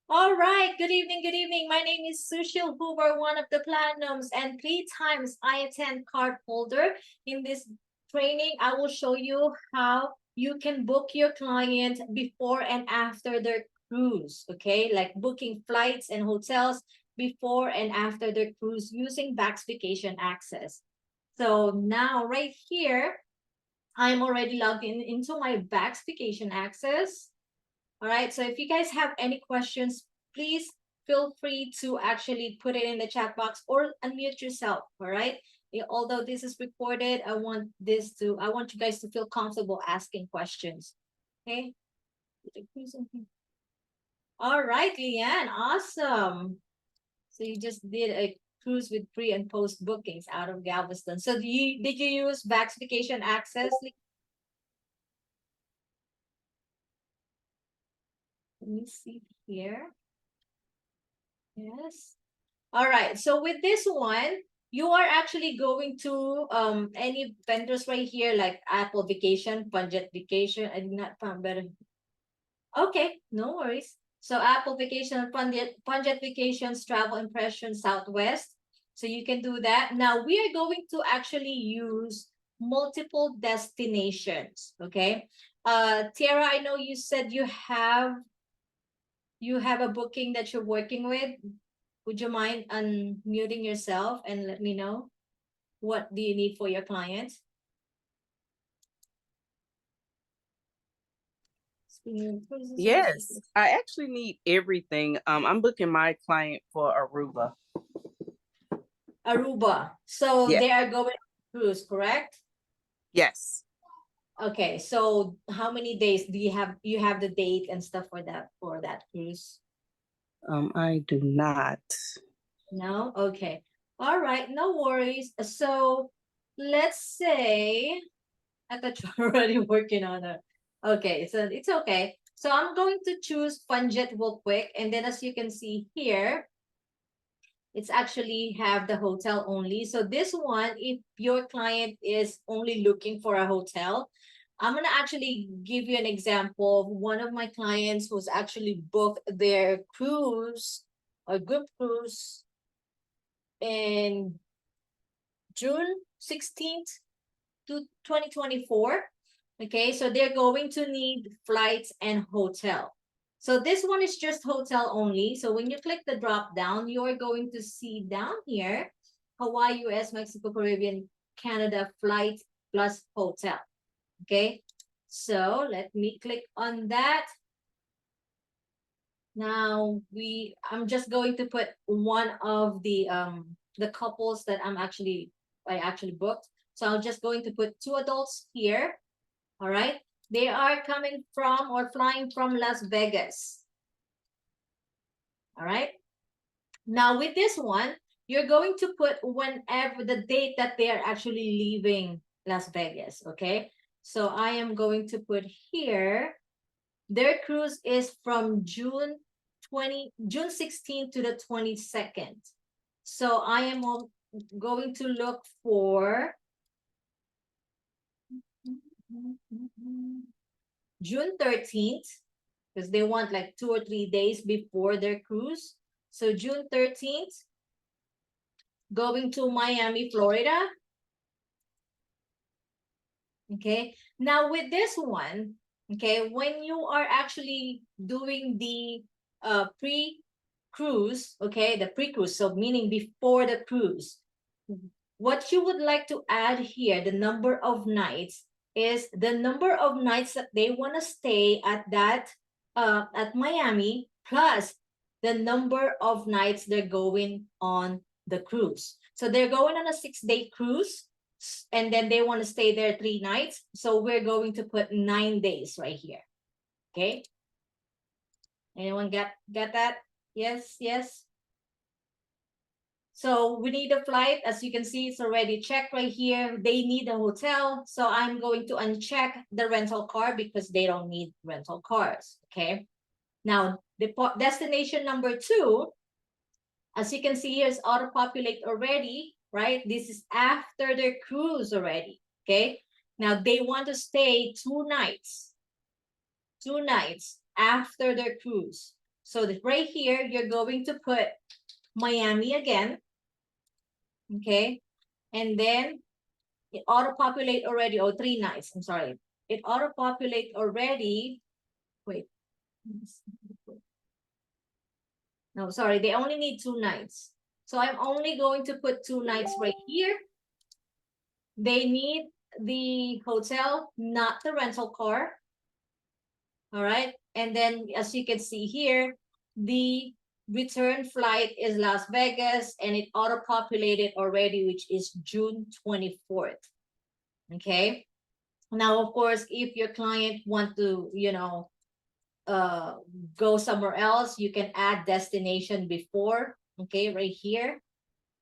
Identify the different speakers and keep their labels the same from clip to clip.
Speaker 1: All right, good evening, good evening. My name is Sushil Hoover, one of the Platinums, and 3 times I attend card holder. In this training, I will show you how you can book your client before and after their cruise, okay? Like booking flights and hotels before and after their cruise using VAX Vacation Access. So now right here, I'm already logged in into my VAX Vacation Access. All right. So if you guys have any questions, please feel free to actually put it in the chat box or unmute yourself. All right. Although this is recorded, I want you guys to feel comfortable asking questions. Okay. All right, Leanne. Awesome. So you just did a cruise with pre and post bookings out of Galveston. So did you use VAX Vacation Access? Let me see here. Yes. All right. So with this one, you are actually going to any vendors right here like Apple Vacation, Budget Vacation. I did not find better. Okay, no worries. So Apple Vacation, Budget Vacations, Travel Impression, Southwest. So you can do that. Now we are going to actually use multiple destinations. Okay. Tiara, I know you said you have a booking that you're working with. Would you mind unmuting yourself and let me know what do you need for your client?
Speaker 2: Yes, I actually need everything. I'm booking my client for Aruba.
Speaker 1: Aruba. So
Speaker 2: Yeah.
Speaker 1: they are going on cruise, correct?
Speaker 2: Yes.
Speaker 1: Okay. So how many days do you have? You have the date and stuff for that cruise?
Speaker 2: I do not.
Speaker 1: No? Okay. All right. No worries. So let's say I thought you're already working on it. Okay, so it's okay. So I'm going to choose Funjet real quick. And then as you can see here, it's actually have the hotel only. So this one, if your client is only looking for a hotel, I'm going to actually give you an example of one of my clients who's actually booked their cruise or group cruise in June 16th to 2024. Okay, so they're going to need flights and hotel. So this one is just hotel only. So when you click the drop down, you're going to see down here, Hawaii, US, Mexico, Caribbean, Canada, flight plus hotel. Okay, so let me click on that. Now I'm just going to put one of the couples that I actually booked. So I'm just going to put 2 adults here. All right. They are coming from or flying from Las Vegas. All right. Now with this one, you're going to put whenever the date that they are actually leaving Las Vegas. Okay. So I am going to put here, their cruise is from June 16th to the 22nd. So I am going to look for June 13th, because they want like 2 or 3 days before their cruise. So June 13th, going to Miami, Florida. Okay. Now with this one, okay, when you are actually doing the pre-cruise, okay, the pre-cruise, so meaning before the cruise, what you would like to add here, the number of nights, is the number of nights that they want to stay at Miami, plus the number of nights they're going on the cruise. So they're going on a 6-day cruise, and then they want to stay there 3 nights. So we're going to put 9 days right here. Okay. Anyone get that? Yes, yes. So we need a flight. As you can see, it's already checked right here. They need a hotel. So I'm going to uncheck the rental car because they don't need rental cars. Okay. Now, the destination number 2, as you can see here, is auto-populate already, right? This is after their cruise already. Okay. Now they want to stay 2 nights after their cruise. So right here, you're going to put Miami again. Okay. And then it auto-populate already, or 3 nights, I'm sorry. It auto-populate already. Wait. No, sorry, they only need 2 nights. So I'm only going to put 2 nights right here. They need the hotel, not the rental car. All right. And then as you can see here, the return flight is Las Vegas and it auto-populated already, which is June 24th. Okay. Now, of course, if your client want to, go somewhere else, you can add destination before, okay, right here,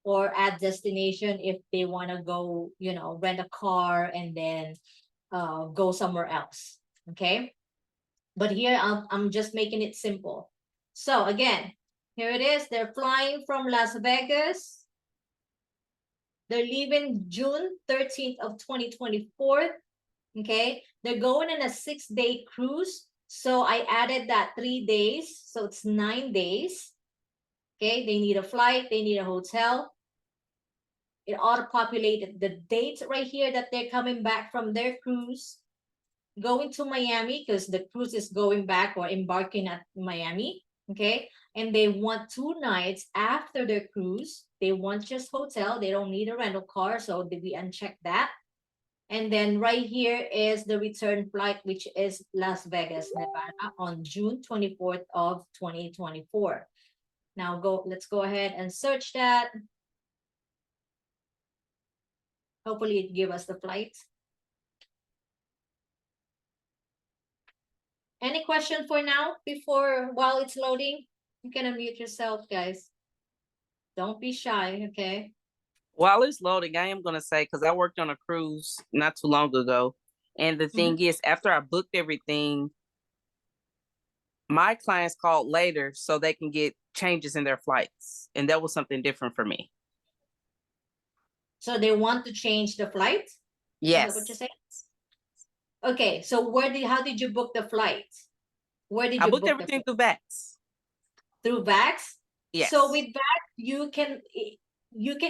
Speaker 1: or add destination if they want to go, rent a car and then go somewhere else, okay. But here I'm just making it simple. So again, here it is. They're flying from Las Vegas. They're leaving June 13th of 2024. Okay. They're going on a 6-day cruise. So I added that 3 days. So it's 9 days. Okay. They need a flight. They need a hotel. It auto-populated the dates right here that they're coming back from their cruise, going to Miami because the cruise is going back or embarking at Miami. Okay. And they want 2 nights after their cruise. They want just hotel. They don't need a rental car. So we uncheck that. And then right here is the return flight, which is Las Vegas, Nevada on June 24th of 2024. Now let's go ahead and search that. Hopefully it give us the flight. Any question for now while it's loading? You can unmute yourself, guys. Don't be shy, okay?
Speaker 2: While it's loading, I am going to say, because I worked on a cruise not too long ago. And the thing is, after I booked everything, my clients called later so they can get changes in their flights. And that was something different for me.
Speaker 1: So they want to change the flight?
Speaker 2: Yes.
Speaker 1: Is that what you're saying? Okay, so how did you book the flight? Where did you
Speaker 2: I booked
Speaker 1: book
Speaker 2: everything through VAX.
Speaker 1: Through VAX?
Speaker 2: Yes.
Speaker 1: So with VAX, you can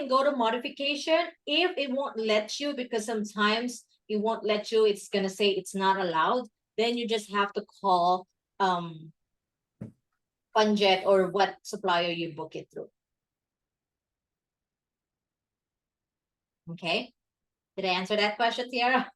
Speaker 1: go to modification if it won't let you, because sometimes it won't let you. It's gonna say it's not allowed. Then you just have to call Funjet or what supplier you book it through. Okay. Did I answer that question, Tiara?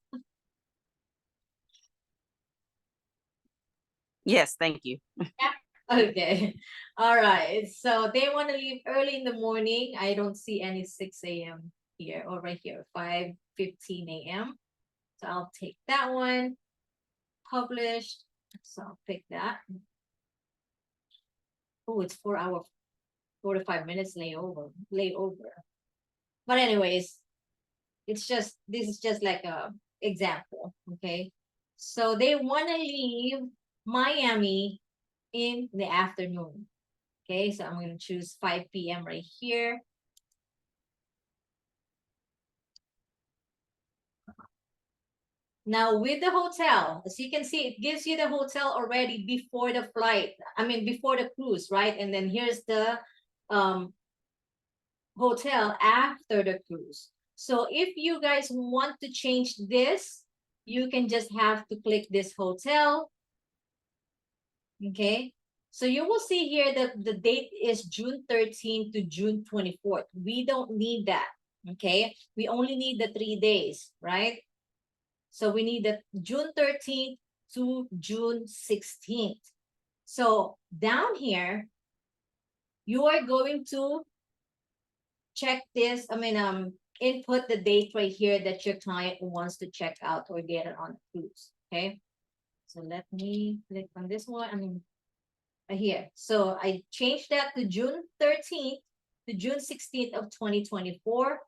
Speaker 2: Yes, thank you.
Speaker 1: Yeah. Okay. All right. So they want to leave early in the morning. I don't see any 6 a.m. here or right here, 5:15 a.m. So I'll take that one. Published. So I'll pick that. Oh, it's 4 hour, 45 minutes layover. But anyways, this is just like a example. Okay. So they want to leave Miami in the afternoon. Okay, so I'm going to choose 5 p.m. right here. Now with the hotel, as you can see, it gives you the hotel already before the flight. Before the cruise, right? And then here's the hotel after the cruise. So if you guys want to change this, you can just have to click this hotel. Okay. So you will see here that the date is June 13th to June 24th. We don't need that. Okay. We only need the 3 days, right? So we need the June 13th to June 16th. So down here, you are going to check this. Input the date right here that your client wants to check out or get it on the cruise. Okay. So let me click on this one. Here. So I changed that to June 13th to June 16th of 2024.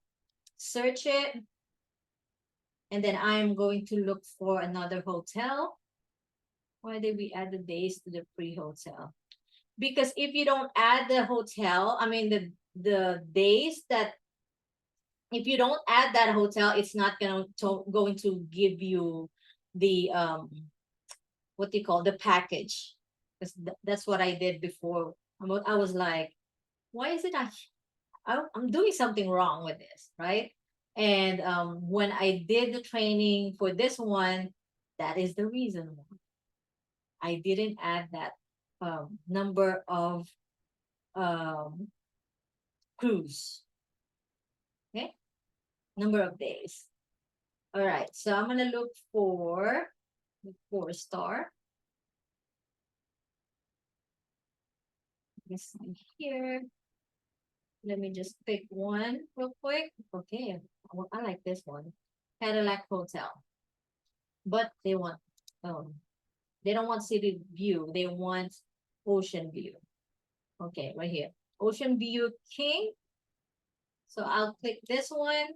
Speaker 1: Search it. And then I'm going to look for another hotel. Why did we add the days to the free hotel? Because if you don't add the hotel, the days that, if you don't add that hotel, it's not going to give you the what do you call the package. because that's what I did before. I was like, why is it I'm doing something wrong with this, right? And when I did the training for this one, that is the reason why I didn't add that number of um, cruise. Okay, number of days. All right, so I'm gonna look for the 4-star. Let's see here. Let me just pick one real quick. Okay, I like this one. Cadillac Hotel. But they don't want city view. They want ocean view. Okay, right here. Ocean view king. So I'll click this one.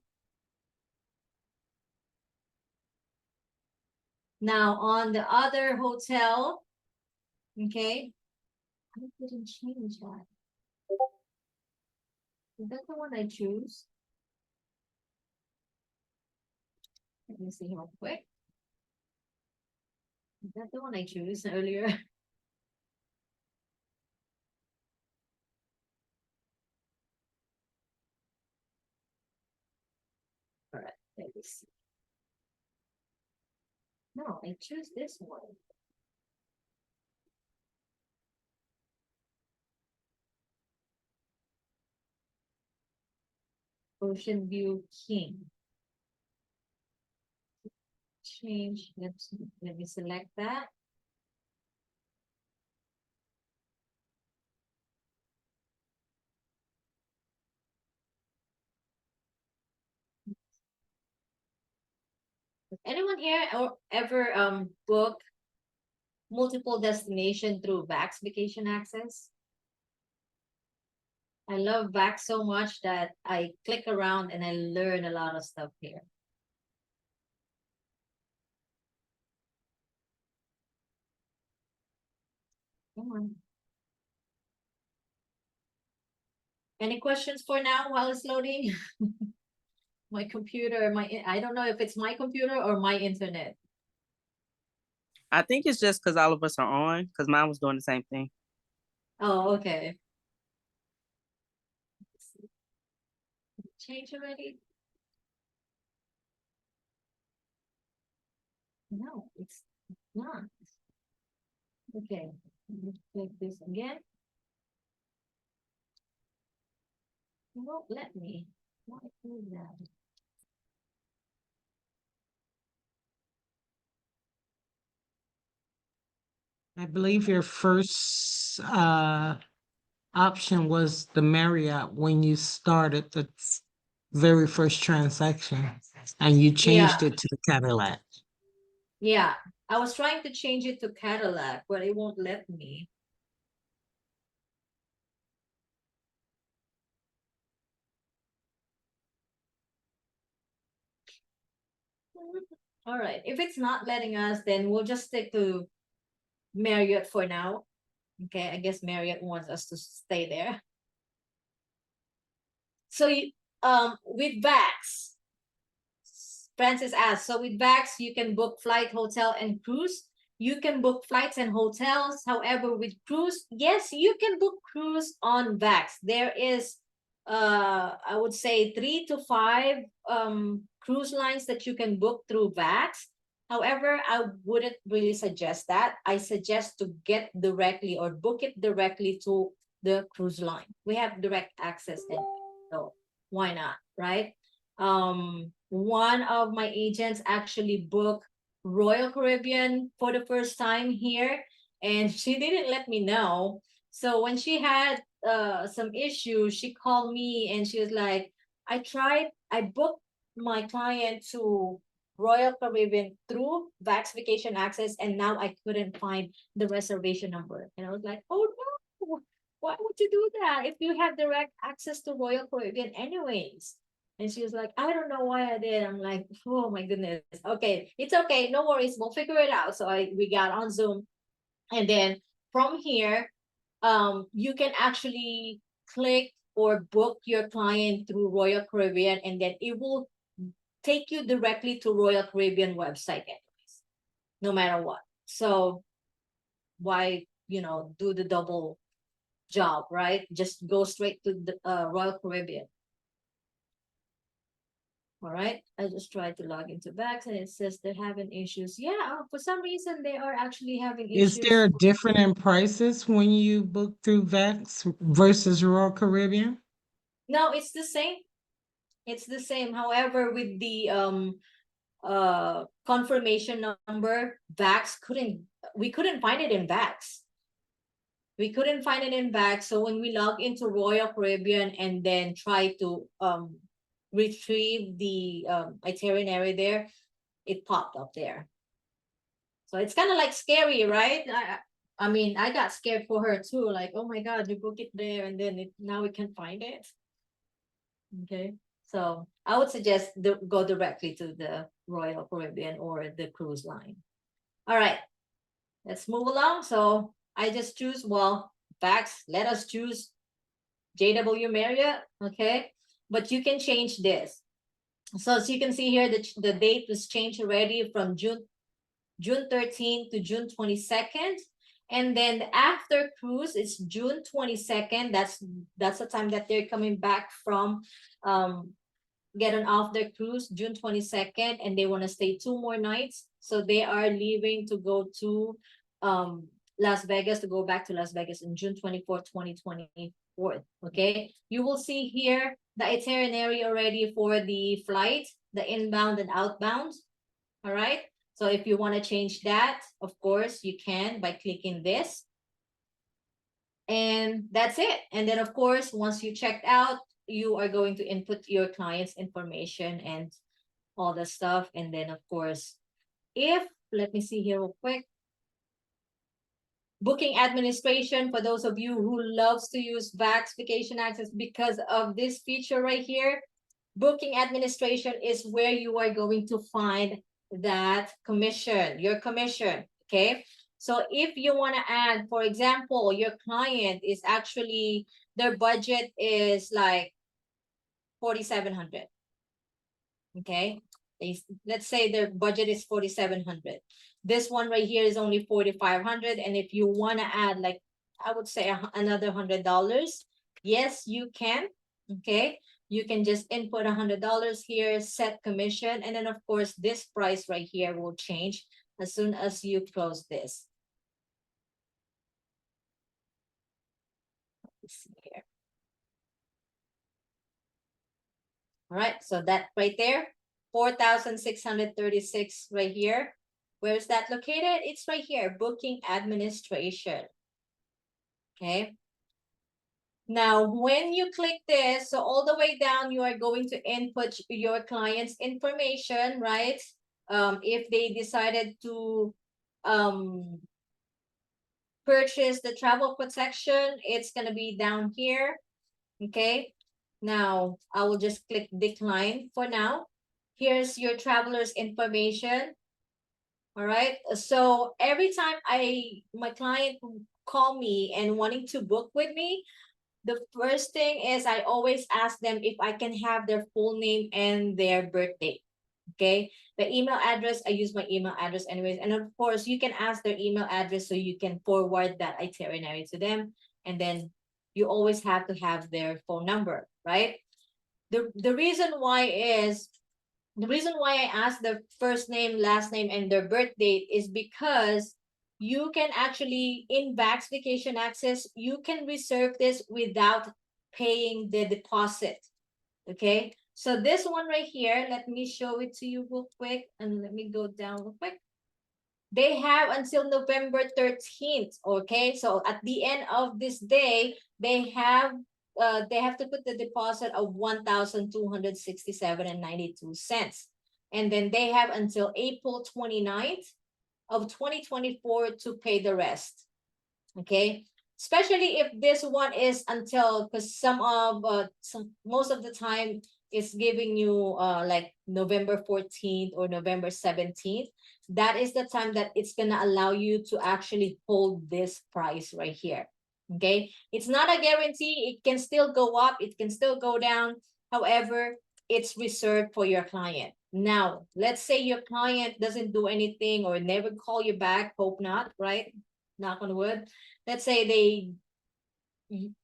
Speaker 1: Now on the other hotel, okay. I didn't change that. Is that the one I choose? Let me see real quick. Is that the one I choose earlier? All right, let me see. No, I choose this one. Ocean View King. Change. Let me select that. Anyone here or ever book multiple destination through VAX Vacation Access? I love VAX so much that I click around and I learn a lot of stuff here. Come on. Any questions for now while it's loading? My computer, I don't know if it's my computer or my internet.
Speaker 2: I think it's just because all of us are on, because mine was doing the same thing.
Speaker 1: Oh, okay. Change already? No, it's not. Okay, let's click this again. It won't let me. Why is that?
Speaker 3: I believe your first option was the Marriott when you started the very first transaction and you changed
Speaker 1: Yeah,
Speaker 3: it to the Cadillac.
Speaker 1: yeah. I was trying to change it to Cadillac, but it won't let me. All right. If it's not letting us, then we'll just stick to Marriott for now. Okay, I guess Marriott wants us to stay there. So with VAX, Francis asked, so with VAX, you can book flight, hotel, and cruise. You can book flights and hotels. However, with cruise, yes, you can book cruise on VAX. There is, I would say 3 to 5 cruise lines that you can book through VAX. However, I wouldn't really suggest that. I suggest to get directly or book it directly to the cruise line. We have direct access anyway, so why not, right? One of my agents actually booked Royal Caribbean for the first time here, and she didn't let me know. So when she had some issues, she called me and she was like, I booked my client to Royal Caribbean through VAX Vacation Access, and now I couldn't find the reservation number. And I was like, oh no, why would you do that if you have direct access to Royal Caribbean anyways? And she was like, I don't know why I did. I'm like, oh my goodness. Okay, it's okay. No worries. We'll figure it out. So we got on Zoom. And then from here, you can actually click or book your client through Royal Caribbean, and then it will take you directly to Royal Caribbean website anyways, no matter what. So why do the double job, right? Just go straight to the Royal Caribbean. All right, I just tried to log into VAX and it says they're having issues. Yeah, for some reason they are actually having
Speaker 3: Is
Speaker 1: issues.
Speaker 3: there a difference in prices when you book through VAX versus Royal Caribbean?
Speaker 1: No, it's the same. It's the same. However, with the confirmation number, we couldn't find it in VAX. We couldn't find it in VAX. So when we log into Royal Caribbean and then try to retrieve the itinerary there, it popped up there. So it's kind of like scary, right? I mean, I got scared for her too. Like, oh my God, you book it there and then now we can't find it. Okay. So I would suggest go directly to the Royal Caribbean or the cruise line. All right, let's move along. So I just choose, VAX, let us choose JW Marriott, okay? But you can change this. So as you can see here, the date was changed already from June 13th to June 22nd. And then the after cruise is June 22nd. That's the time that they're coming back from getting off their cruise, June 22nd, and they want to stay 2 more nights. So they are leaving to go to Las Vegas, to go back to Las Vegas in June 24th, 2024. Okay, you will see here the itinerary already for the flight, the inbound and outbound. All right, so if you want to change that, of course you can by clicking this. And that's it. And then of course, once you checked out, you are going to input your client's information and all the stuff. And then of course, let me see here real quick. Booking administration, for those of you who loves to use VAX Vacation Access, because of this feature right here, booking administration is where you are going to find that commission, your commission, okay? So if you want to add, for example, your client is actually, their budget is like 4,700, okay? Let's say their budget is 4,700. This one right here is only 4,500. And if you want to add, like, I would say another $100, yes, you can, okay? You can just input $100 here, set commission, and then of course this price right here will change as soon as you close this. Let's see here. All right, so that right there, 4,636 right here. Where is that located? It's right here, booking administration. Okay. Now, when you click this, so all the way down, you are going to input your client's information, right? If they decided to purchase the travel protection, it's going to be down here. Okay. Now, I will just click decline for now. Here's your traveler's information. All right. So every time my client call me and wanting to book with me, the first thing is I always ask them if I can have their full name and their birth date. Okay. The email address, I use my email address anyways. And of course, you can ask their email address so you can forward that itinerary to them. And then you always have to have their phone number, right? The reason why I ask their first name, last name, and their birth date is because you can actually, in VAX Vacation Access, you can reserve this without paying the deposit. Okay, so this one right here, let me show it to you real quick, and let me go down real quick. They have until November 13th. Okay, so at the end of this day, they have to put the deposit of 1,267.92, and then they have until April 29th of 2024 to pay the rest. Okay, especially if this one is until, because most of the time it's giving you like November 14th or November 17th. That is the time that it's gonna allow you to actually hold this price right here. Okay, it's not a guarantee. It can still go up, it can still go down. However, it's reserved for your client. Now, let's say your client doesn't do anything or never call you back, hope not, right? knock on wood, let's say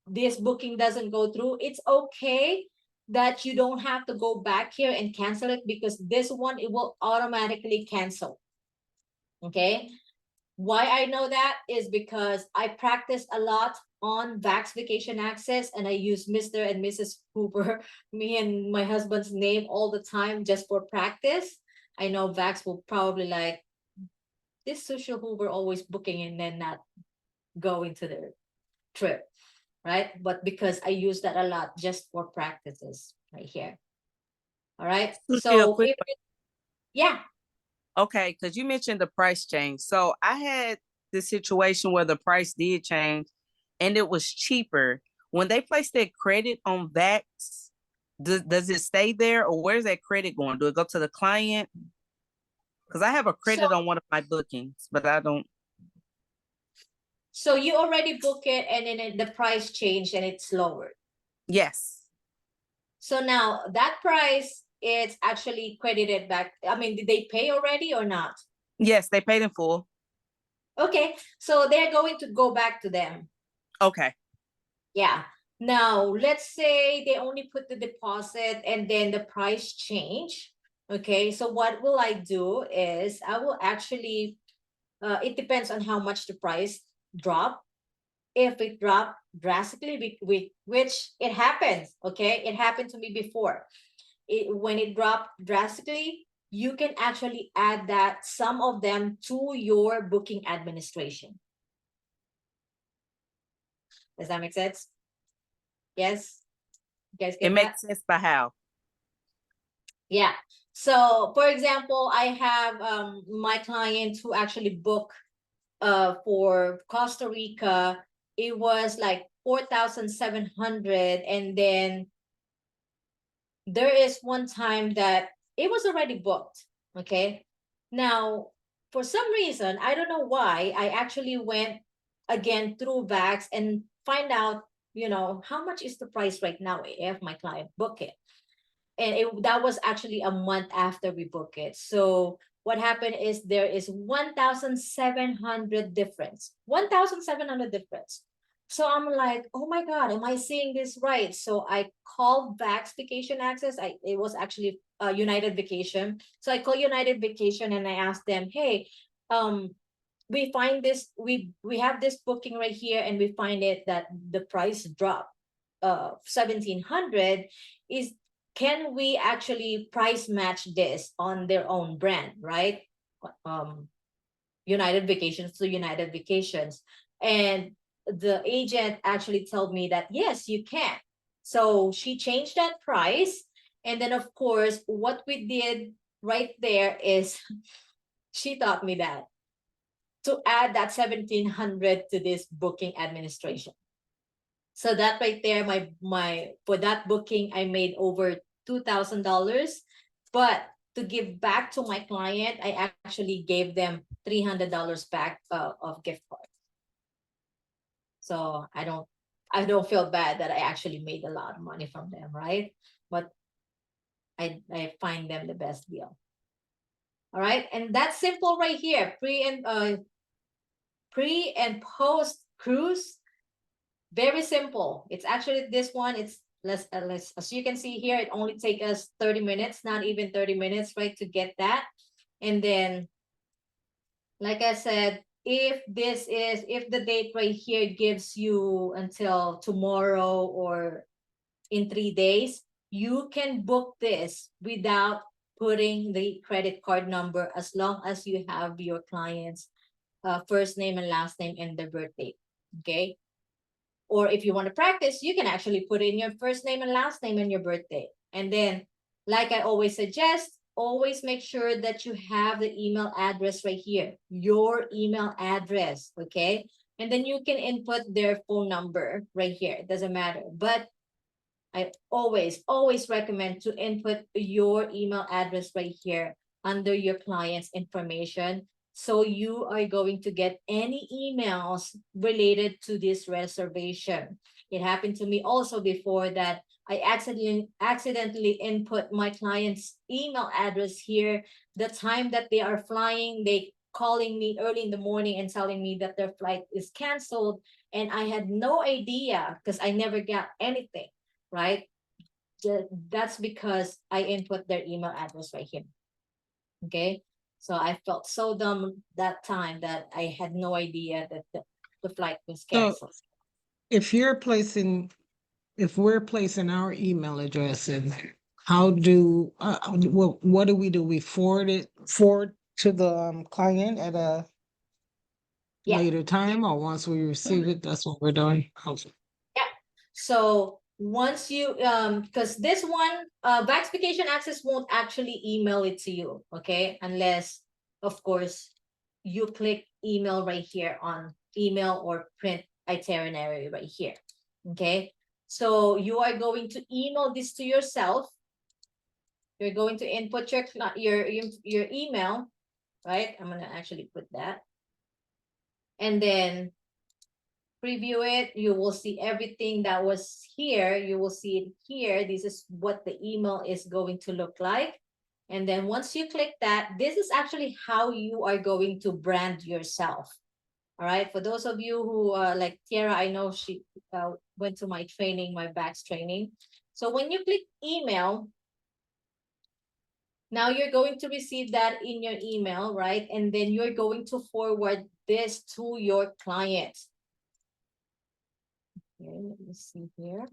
Speaker 1: this booking doesn't go through, it's okay that you don't have to go back here and cancel it, because this one, it will automatically cancel. Okay. Why I know that is because I practice a lot on VAX Vacation Access, and I use Mr. and Mrs. Hoover, me and my husband's name, all the time just for practice. I know VAX will probably like, this social Hoover always booking and then not going to their trip, right? But because I use that a lot just for practices right here. All right.
Speaker 2: Sushi, a
Speaker 1: So
Speaker 2: quick
Speaker 1: if yeah.
Speaker 2: Okay, because you mentioned the price change. So I had the situation where the price did change and it was cheaper. When they place that credit on VAX, does it stay there, or where's that credit going? Do it go to the client? Because I have a
Speaker 1: So
Speaker 2: credit on one of my bookings, but I don't.
Speaker 1: so you already book it, and then the price changed and it's lowered.
Speaker 2: Yes.
Speaker 1: So now that price, it's actually credited back. I mean, did they pay already or not?
Speaker 2: Yes, they paid in full.
Speaker 1: Okay, so they're going to go back to them.
Speaker 2: Okay.
Speaker 1: Yeah. Now, let's say they only put the deposit and then the price change. Okay, so what will I do is I will actually, it depends on how much the price drop. If it dropped drastically, which it happens, okay? It happened to me before. When it dropped drastically, you can actually add that some of them to your booking administration. Does that make sense? Yes? You guys
Speaker 2: It
Speaker 1: get that?
Speaker 2: makes sense by how?
Speaker 1: Yeah. So for example, I have my client who actually booked for Costa Rica. It was like 4,700, and then there is one time that it was already booked. Okay. Now, for some reason, I don't know why, I actually went again through VAX and find out, how much is the price right now if my client book it. And that was actually a month after we book it. So what happened is there is 1,700 difference. 1,700 difference. So I'm like, oh my God, am I seeing this right? So I called VAX Vacation Access. It was actually United Vacation. So I called United Vacation and I asked them, hey, we find this, we have this booking right here, and we find it that the price dropped 1,700. Is Can we actually price match this on their own brand, right? United Vacations to United Vacations. And the agent actually told me that yes, you can. So she changed that price. And then of course, what we did right there is she taught me that to add that 1,700 to this booking administration. So that right there, my for that booking, I made over $2,000. But to give back to my client, I actually gave them $300 back of gift card. So I don't feel bad that I actually made a lot of money from them, right? But I find them the best deal. All right, and that's simple right here. Pre and post cruise. Very simple. It's actually this one. It's less, as you can see here, it only take us 30 minutes, not even 30 minutes, right, to get that. And then, like I said, if the date right here gives you until tomorrow or in 3 days, you can book this without putting the credit card number, as long as you have your client's first name and last name and their birth date. Okay. Or if you want to practice, you can actually put in your first name and last name and your birthday. And then, like I always suggest, always make sure that you have the email address right here, your email address, okay? And then you can input their phone number right here. It doesn't matter. But I always recommend to input your email address right here under your client's information. So you are going to get any emails related to this reservation. It happened to me also before that I accidentally input my client's email address here. The time that they are flying, they calling me early in the morning and telling me that their flight is canceled, and I had no idea because I never got anything, right? That's because I input their email address right here. Okay. So I felt so dumb that time that I had no idea that the flight was
Speaker 3: So
Speaker 1: canceled.
Speaker 3: if you're placing, if we're placing our email addresses, how do, what do? We forward to the client at a
Speaker 1: Yeah.
Speaker 3: later time, or once we receive it, that's what we're doing? Okay.
Speaker 1: Yeah. So once you because this one VAX Vacation Access won't actually email it to you, okay? Unless of course you click email right here on email or print itinerary right here. Okay. So you are going to email this to yourself. You're going to input your email, right? I'm gonna actually put that. And then preview it. You will see everything that was here. You will see it here. This is what the email is going to look like. And then once you click that, this is actually how you are going to brand yourself. All right. For those of you who like Tiara, I know she went to my training, my VAX training. So when you click email, now you're going to receive that in your email, right? And then you're going to forward this to your client. Okay, let me see here.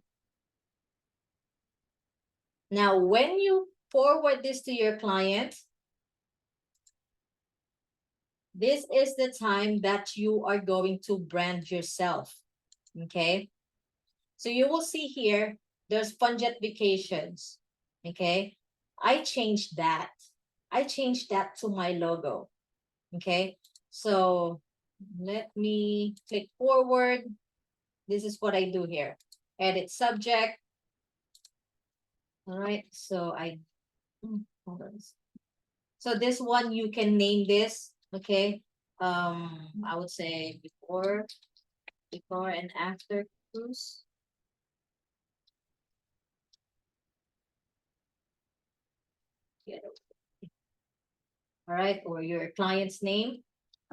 Speaker 1: Now, when you forward this to your client, this is the time that you are going to brand yourself. Okay. So you will see here, there's Funjet Vacations. Okay. I changed that. I changed that to my logo. Okay. So let me click forward. This is what I do here. Edit subject. All right. So hold on. So this one, you can name this, okay? I would say before and after cruise. All right, or your client's name.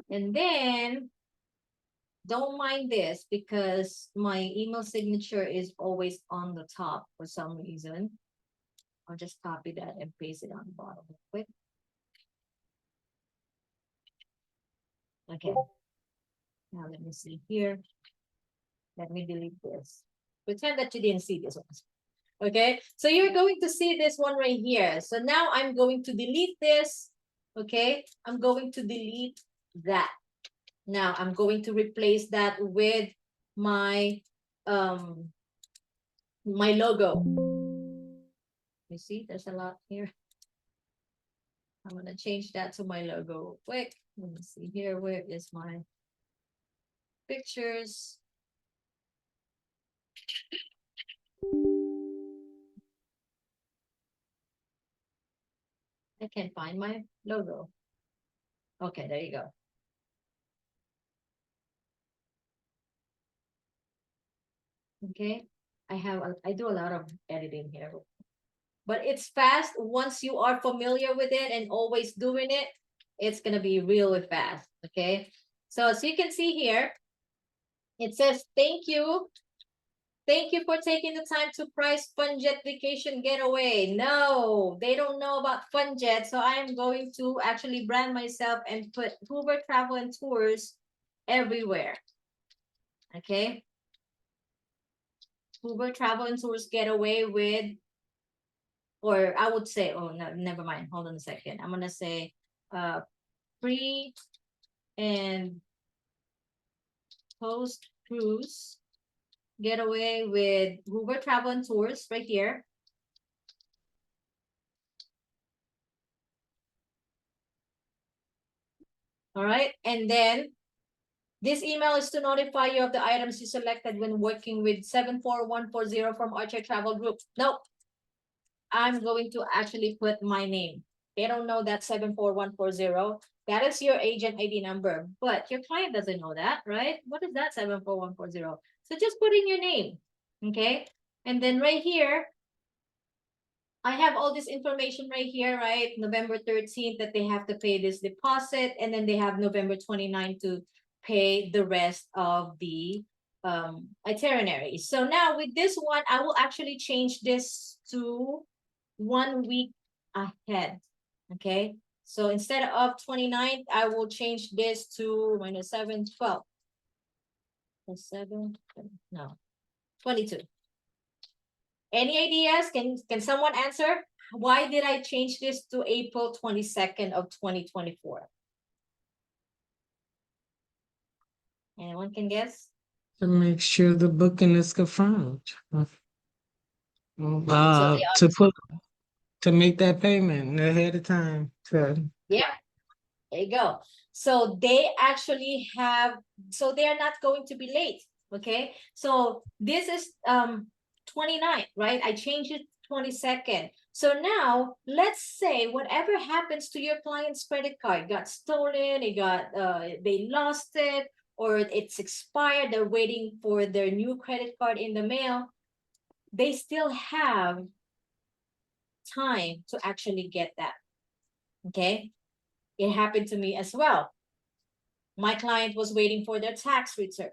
Speaker 1: And then don't mind this because my email signature is always on the top for some reason. I'll just copy that and paste it on the bottom real quick. Okay. Now let me see here. Let me delete this. Pretend that you didn't see this one. Okay, so you're going to see this one right here. So now I'm going to delete this. Okay, I'm going to delete that. Now I'm going to replace that with my my logo. You see, there's a lot here. I'm gonna change that to my logo quick. Let me see here. Where is my pictures? I can't find my logo. Okay, there you go. Okay, I do a lot of editing here, but it's fast. Once you are familiar with it and always doing it, it's gonna be really fast. Okay, so as you can see here, it says thank you. Thank you for taking the time to price Funjet Vacation Getaway. No, they don't know about Funjet, so I am going to actually brand myself and put Hoover Travel and Tours everywhere. Okay, Hoover Travel and Tours Getaway with, or I would say, oh no, never mind. Hold on a second. I'm gonna say pre and post cruise getaway with Hoover Travel and Tours right here. All right, and then this email is to notify you of the items you selected when working with 74140 from Archer Travel Group. Nope, I'm going to actually put my name. They don't know that 74140. That is your agent ID number, but your client doesn't know that, right? What is that 74140? So just put in your name, okay? And then right here, I have all this information right here, right? November 13th that they have to pay this deposit, and then they have November 29th to pay the rest of the itinerary. So now with this one, I will actually change this to 1 week ahead. Okay. So instead of 29th, I will change this to minus 7, 12. 7, no, 22. Any ideas? Can someone answer? Why did I change this to April 22nd of 2024? Anyone can guess?
Speaker 3: To make sure the booking is confirmed.
Speaker 1: So
Speaker 3: To make that payment ahead of time.
Speaker 1: yeah, there you go. So they actually have, so they are not going to be late. Okay. So this is 29th, right? I changed it 22nd. So now let's say whatever happens to your client's credit card, got stolen, it got they lost it, or it's expired, they're waiting for their new credit card in the mail, they still have time to actually get that. Okay. It happened to me as well. My client was waiting for their tax return.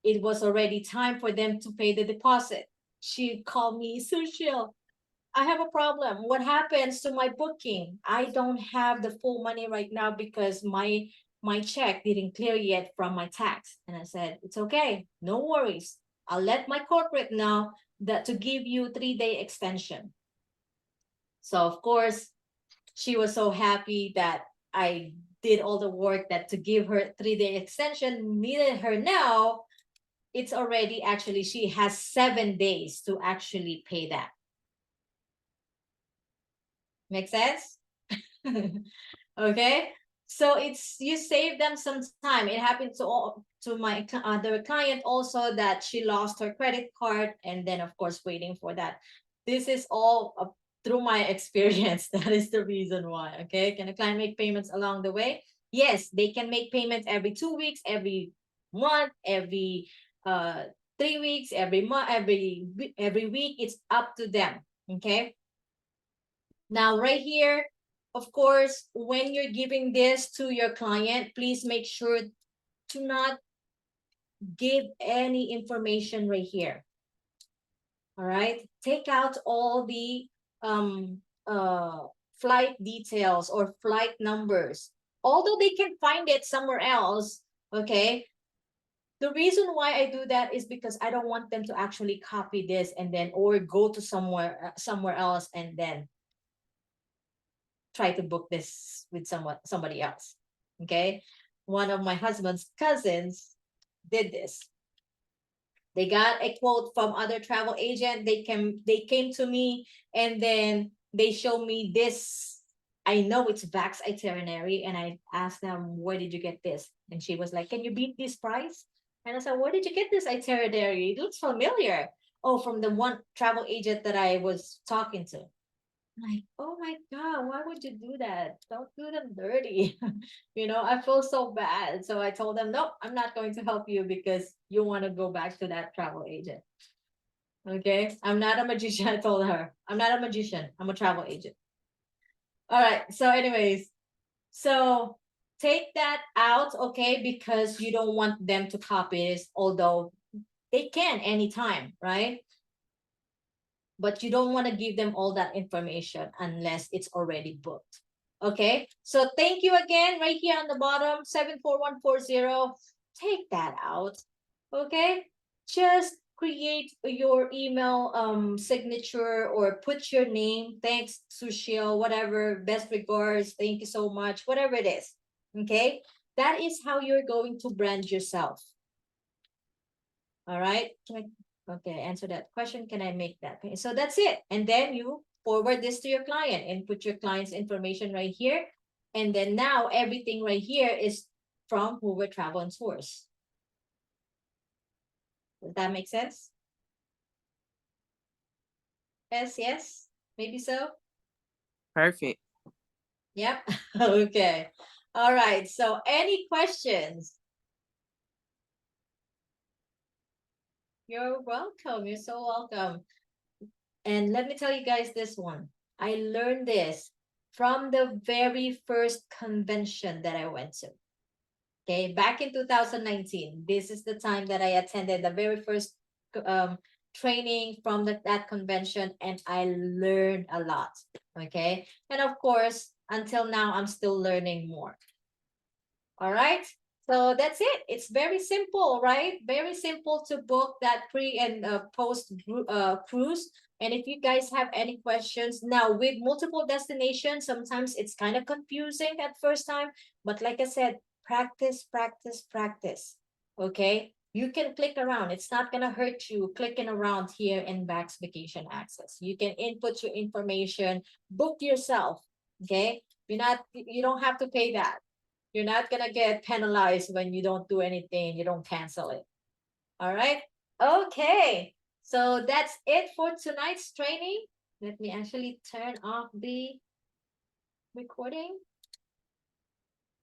Speaker 1: It was already time for them to pay the deposit. She called me, Sushil, I have a problem. What happens to my booking? I don't have the full money right now because my check didn't clear yet from my tax. And I said, it's okay, no worries. I'll let my corporate know that to give you 3-day extension. So of course, she was so happy that I did all the work that to give her 3-day extension, needed her now. It's already actually, she has 7 days to actually pay that. Make sense? Okay. So it's, you save them some time. It happened to my other client also, that she lost her credit card, and then of course waiting for that. This is all through my experience. That is the reason why. Okay. Can a client make payments along the way? Yes, they can make payments every 2 weeks, every month, every 3 weeks, every month, every week. It's up to them. Okay. Now, right here, of course, when you're giving this to your client, please make sure to not give any information right here. All right. Take out all the um, flight details or flight numbers. Although they can find it somewhere else, okay? The reason why I do that is because I don't want them to actually copy this and then, or go to somewhere else and then try to book this with somebody else. Okay. One of my husband's cousins did this. They got a quote from other travel agent. They came to me, and then they showed me this. I know it's VAX itinerary, and I asked them, where did you get this? And she was like, can you beat this price? And I said, where did you get this itinerary? It looks familiar. Oh, from the one travel agent that I was talking to. Like, oh my God, why would you do that? Don't do them dirty. I feel so bad. So I told them, nope, I'm not going to help you because you want to go back to that travel agent. Okay. I'm not a magician. I told her, I'm not a magician. I'm a travel agent. All right. So, anyways, so take that out, okay, because you don't want them to copy this, although they can anytime, right? But you don't want to give them all that information unless it's already booked. Okay, so thank you again right here on the bottom, 74140. Take that out. Okay, just create your email signature or put your name. Thanks, Sushil, whatever, best regards, thank you so much, whatever it is. Okay, that is how you're going to brand yourself. All right. Okay, answer that question. Can I make that? So that's it. And then you forward this to your client and put your client's information right here. And then now everything right here is from Hoover Travel and Tours. Does that make sense? Yes, maybe so.
Speaker 2: Perfect.
Speaker 1: Yep. Okay. All right. So any questions? You're welcome. You're so welcome. And let me tell you guys this one. I learned this from the very first convention that I went to. Okay, back in 2019, this is the time that I attended the very first um, training from that convention, and I learned a lot. Okay, and of course, until now, I'm still learning more. All right. So that's it. It's very simple, right? Very simple to book that pre and post cruise. And if you guys have any questions now with multiple destinations, sometimes it's kind of confusing at first time. But like I said, practice, practice, practice. Okay. You can click around. It's not gonna hurt you clicking around here in VAX Vacation Access. You can input your information, book yourself. Okay. You don't have to pay that. You're not gonna get penalized when you don't do anything, you don't cancel it. All right. Okay. So that's it for tonight's training. Let me actually turn off the recording.